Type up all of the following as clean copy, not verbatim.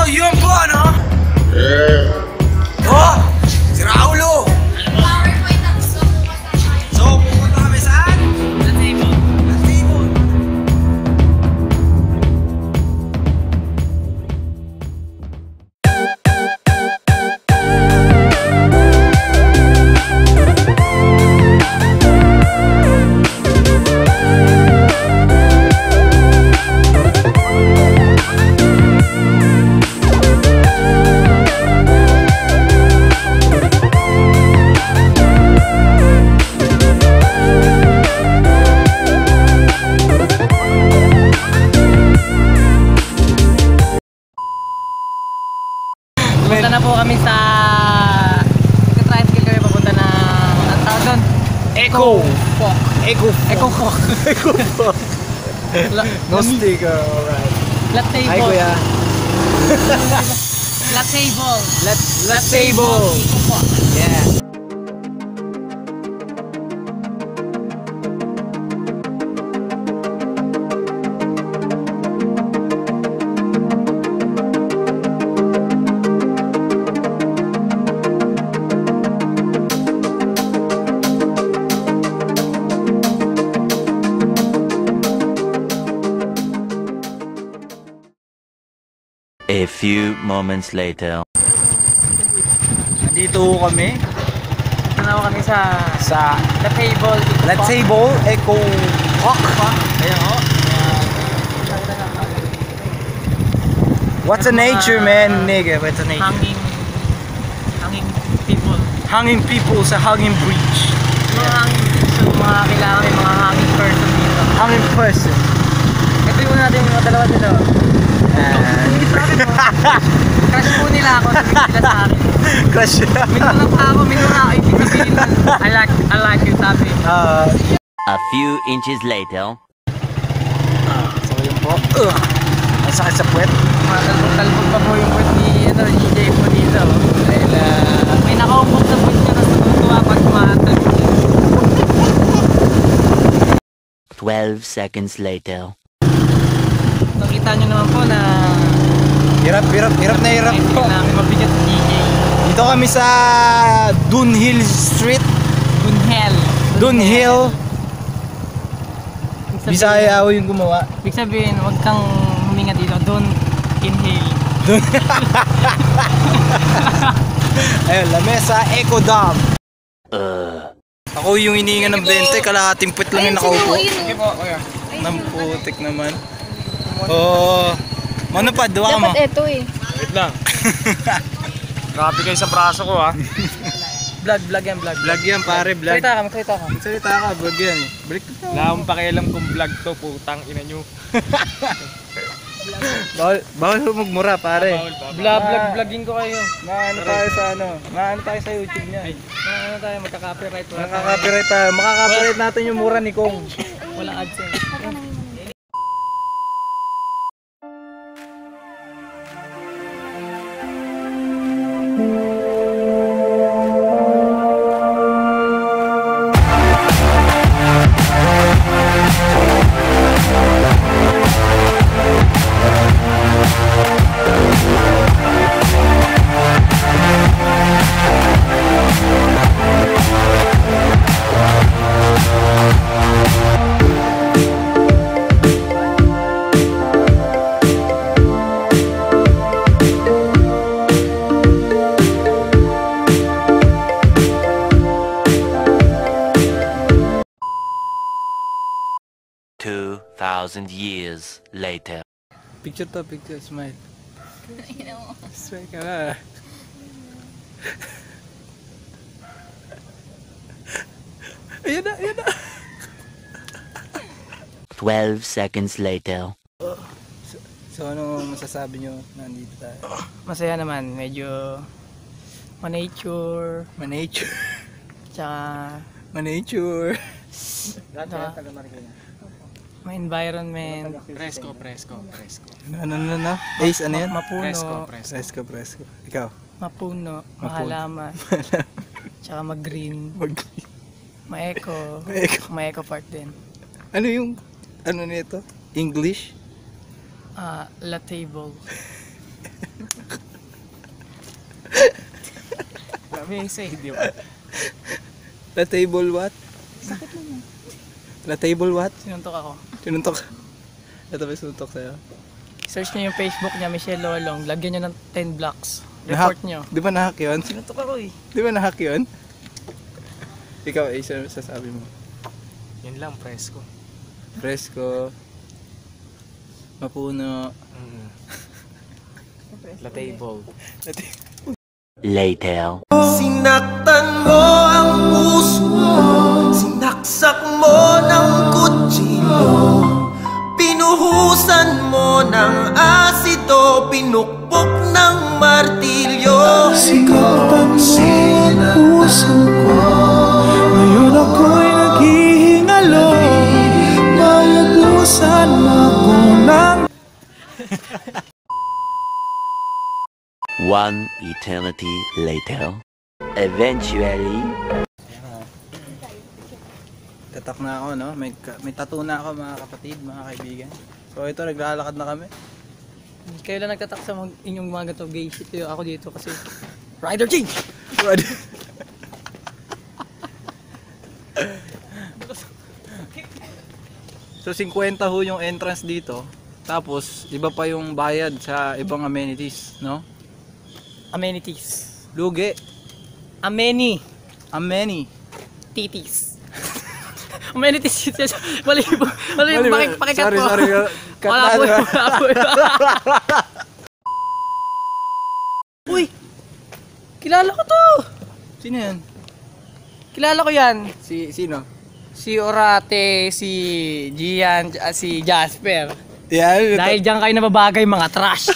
Oh, yun po, ano? Oh, si Raulo! PowerPoint na gusto ko kasama. So, pupunta kami saan? The table. The table. Punta na po kami sa nagka-tricycle kami papunta ng ang tawag doon? Echo Fok. Echo Fok. No sticker, alright. Flat table. Hi, kuya. Flat table. Let's table. Echo Fok. Yeah. A few moments later. Nandito kami Punta na kami sa sa The Table. Echo Let's Fok. Table Echo Fok. Ayan o. What's a nature, man, nigga? What's a nature? Hanging people. Hanging people sa Hanging Bridge. Mga hanging people. Mga kailangan may mga hanging person dito. Hanging person. Ito yung natin yung mga dalawa dito. Hindi sa akin mo. Crush po nila ako. Sabi nila sa akin. Crush. Minunang pa ako. Minunang ako. Ibig sabihin nun, I like you, sabi. A few inches later. So yun po. Ang sakit sa puwet. Talbog pa po yung puwet ni DJ po dito. Dahil may nakaumpog sa puwet niya na tutuwa pag kumatal. 12 seconds later. Nakita nyo naman po na Hirap na hirap po. hindi namin mabigat si DJ. Dito kami sa Dunhill Street. Dunhill. Bisaya ako yung gumawa. Ibig sabihin, huwag kang huminga dito. Don't inhale. Ayun, lamesa Echo Dam. Ako yung iniingan ng 20, kalahating puwet lang yung nakaupo. Sige po, kuya. Namputik naman. Oh, ano pa, duwa mo? Dapat ito eh. Wait lang. Grabe kayo sa braso ko ha. Vlog yan, vlog. Vlog yan pare, vlog. Magsalita ka. Salita ka, vlog yan eh. Balik ka. Wala akong pakialam kung vlog to, putang ina nyo. Bawal magmura pare. Vlogging ko kayo. Maano tayo sa YouTube niya. Ano tayo, magka-copyright. Makaka-copyright tayo. Makaka-copyright natin yung mura ni Kong. Wala AdSense. Thousand years later. Picture to, picture, smile. Smile ka na. Ayan na. 12 seconds later. So ano masasabi nyo nandito tayo? Masaya naman, medyo ma-nature, tsaka ma-environment, Presko. Ano? Ace, ano yan? mapuno, Presko. Ikaw? mapuno, mahalaman, tsaka mag-green, ma-eco, ma-eco part din. Ano yung, ano nito? English? La table. May say, di ba? La table what? La table what? Sinuntok ako. Sinuntok. Ito ba sinuntok sa'yo? Search niyo yung Facebook niya, Michelle Lolong. Lagyan niyo ng 10 blocks. Report niyo. Di ba nahack yun? Sinuntok ako eh. Di ba nahack yun? Ikaw, isa sasabi mo. Yun lang, presko. Fresco. Mapuno. La table. Later. Sinaktan mo ang puso mo, sinaksak mo ng kutsilyo, pinuhusan mo ng asido, pinukpok ng martilyo. Sinaktan mo ang puso ko, ngayon ako'y naghihingalo, mayabusan ako ng... One eternity later. Eventually. Tatak na ako, no? May tattoo na ako, mga kapatid, mga kaibigan. So ito, naglalakad na kami. Kayo lang nagtatak sa inyong mga ganito gay shit. Ako dito kasi Rider King! So 50 ho yung entrance dito. Tapos iba pa yung bayad sa ibang amenities, no? Amenities. Lugi. Ameni. Ameni. Titis. Amenities. Mali po. Pakikat Sorry, po. sorry. Cut Wala na, po. diba? Wala po. Uy! Kilala ko to! Sino yan? Kilala ko yan. Sino? Si Orate, si Gian, si Jasper. Yan. Dahil diyan kayo nababagay mga trash.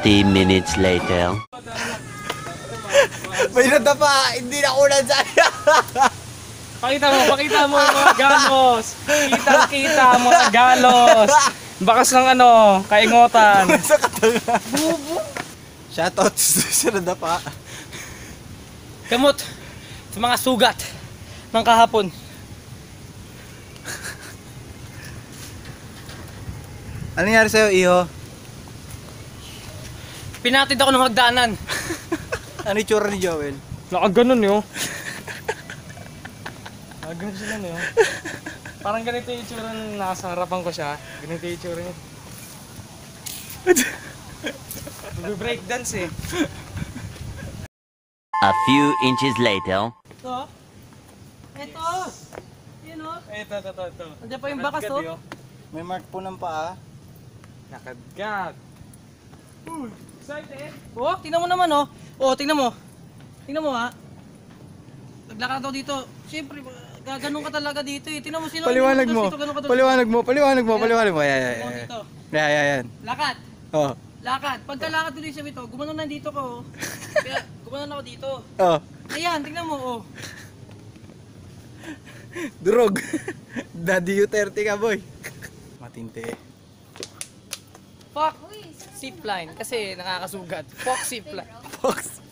Minutes later. May nadapa! Hindi na ulan sa'yo! Pakita mo mga galos. Kita mga galos. Bakas ng ano, kaingotan. Sa katanga. Shoutout sa nadapa. Kamot sa mga sugat ng kahapon. Ano nangyari sa'yo, Iho? Pinatid ako ng hagdanan. Ano yung tsura ni Joel? Nakaganon yun. Nakaganon siya nun yun. Parang ganito yung itsura nung nasa harapan ko siya. Ganito yung itsura niya. Mag-breakdance eh. A few inches later. Ito. Ito. Yun o. Ito. Nandiyan pa yung bakas to. May mark po ng paa. Nakadgat. Excited. Oh, tingnan mo naman oh. Oh, tingnan mo. Tingnan mo ha. Naglakad ako dito. Siyempre, gaganon ka talaga dito eh. Tingnan mo sino. Paliwanag mo. Paliwanag mo. Yan. Dito. Yan. Lakad. Oh. Lakad. Pagkalakad ko dito sa ito, gumanon na dito ko. Kaya, gumanon ako dito. Oh. Ayan, tingnan mo oh. Durog. Daddy U30 ka, boy. Matinte. Fuck. Zipline. Kasi nakakasugat. Fuck zipline. Fox.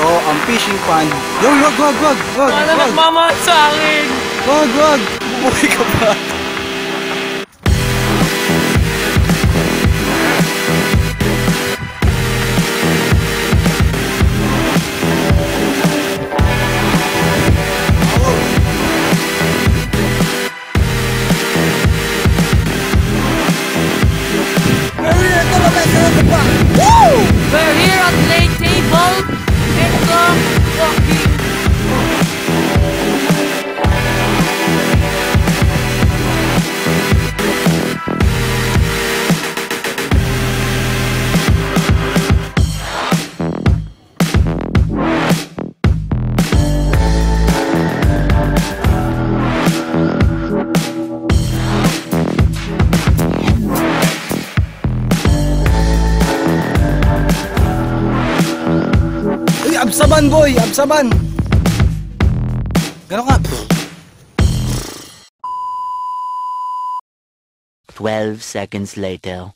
ang fishing pond. Yo, wag. Sana nagmamahal sa akin. Wag. Buhay ka ba? We're here at Lake Table. It's walking. Absaban boy, absaban. Gano'n ka? 12 seconds later.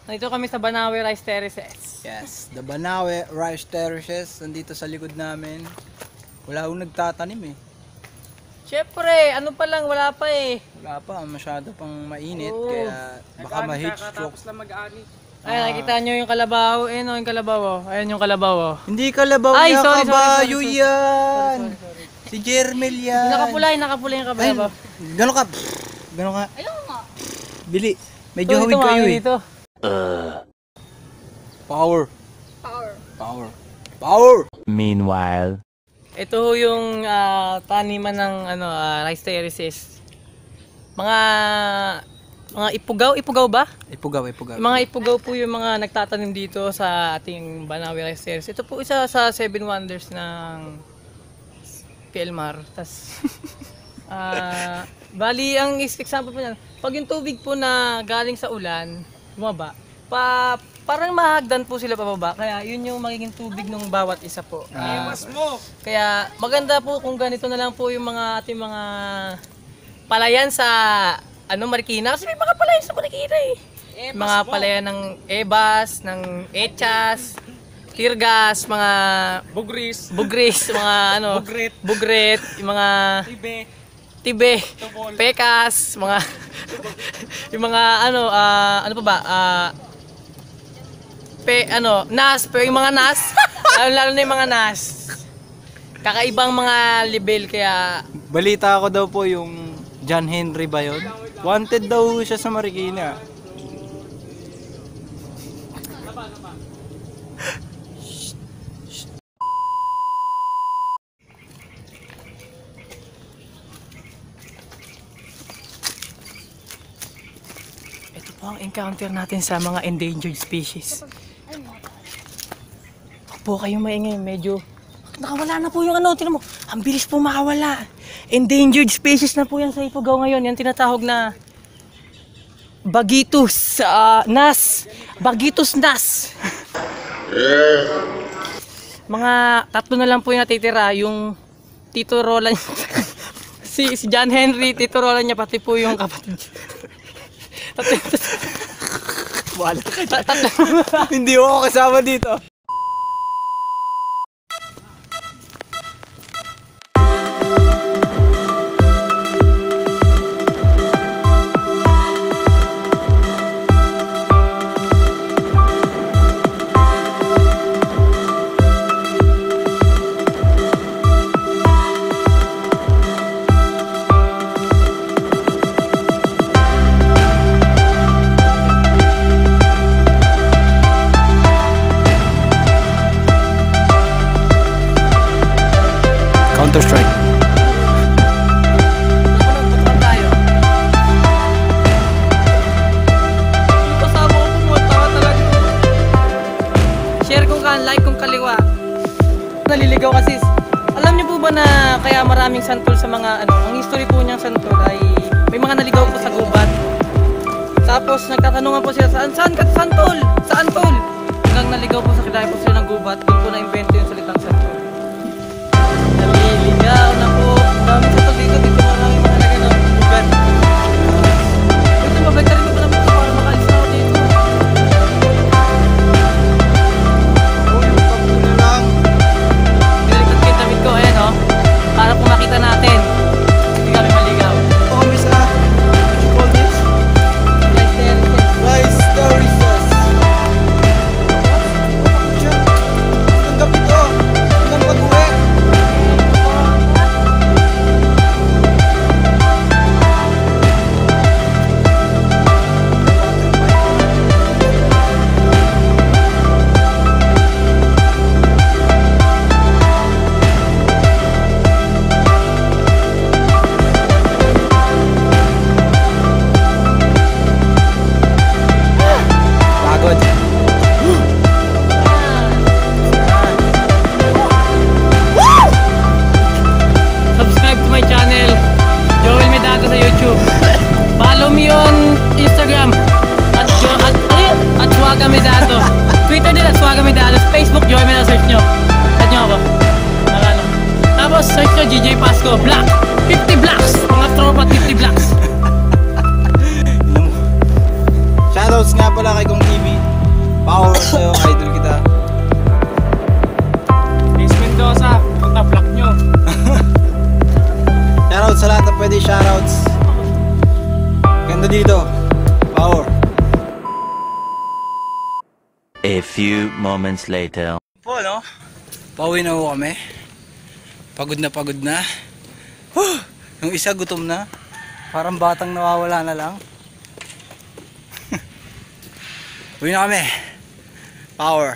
Nandito kami sa Banawe Rice Terraces. Yes, the Banawe Rice Terraces. Nandito sa likod namin. Wala akong nagtatanim eh. Siyempre, ano pa lang, wala pa eh. Wala pa, masyado pang mainit. Oo. Kaya baka ma-heat stroke. Ay, nakikita nyo yung kalabaw. Ayun yung kalabaw. Ayan yung kalabaw. Hindi kalabaw Ay, yan, sorry, kabayo sorry. yan. Si Jermel yan. Nakapula yung Ay, kalabaw. gano'n ka? Gano'n ka? Ayaw nga. Bili. Medyo hawig kayo eh. Dito. Power. Power. Power. Meanwhile. Ito ho yung taniman ng rice terraces. Mga ipugaw ba? Ipugaw. Mga ipugaw po yung mga nagtatanim dito sa ating Banawe Rice Terraces. Ito po isa sa 7 wonders ng PLMAR. Tas bali ang example po niyan, pag yung tubig po na galing sa ulan, bumaba, parang mahagdan po sila pababa. Kaya yun yung magiging tubig ng bawat isa po. Kaya maganda po kung ganito na lang po yung mga ating mga palayan sa Marikina. Kasi may mga palayan sa Marikina eh. Mga palayan ng Ebas, ng Echas, Kirgas, mga Bugris, mga Bugrit, yung mga Tibe, Pekas, mga yung mga ano pa ba? Nas, pero yung mga Nas, lalo na yung mga Nas. Kakaibang mga level kaya Balita ko daw po yung John Henry ba yun? Wanted daw siya sa Marikina. ito po ang encounter natin sa mga endangered species. Huwag po kayong maingay, medyo nakawala na po yung tingnan mo, ang bilis po makawala. Endangered species na po yan sa Ifugao ngayon, yan tinatawag na Bagitus nas. Bagitus nas. Mga 3 na lang po yung natitira, yung Tito Roland si John Henry, Tito Roland niya, pati po yung kapatid. Wala ka dyan. Hindi ako kasama dito. Counter-Strike. Share kung kan, like kung kaliwa. Naliligaw kasi. Alam niyo po ba na kaya maraming santol sa mga ang history po niyang santol ay may mga naligaw po sa gubat. Tapos nagtatanungan po sila, saan ka santol? Saan tol? Hanggang naligaw po sa kidaya po sila ng gubat, doon po na-invento yung salitang santol. Naliligaw na po. Dami sa dito maraming mga nagano gubat. Ito ba, balik ko pa naman para makalis na ako dito. Uy, magpapuna lang. GJ Pasco, Black! 50 blocks! Mga tropa 50 blocks! Shoutouts nga pala kay Kong TV. Power sa'yo, idol kita. Miss Mendoza, punta block nyo. Shoutouts sa lahat na pwede shoutouts. Ganda dito. Power. A few moments later. Po, no? Pauwi na ho kami. Pagod na pagod na. Yung isa gutom na. Parang batang nawawala na lang. Uwi na kami. Power.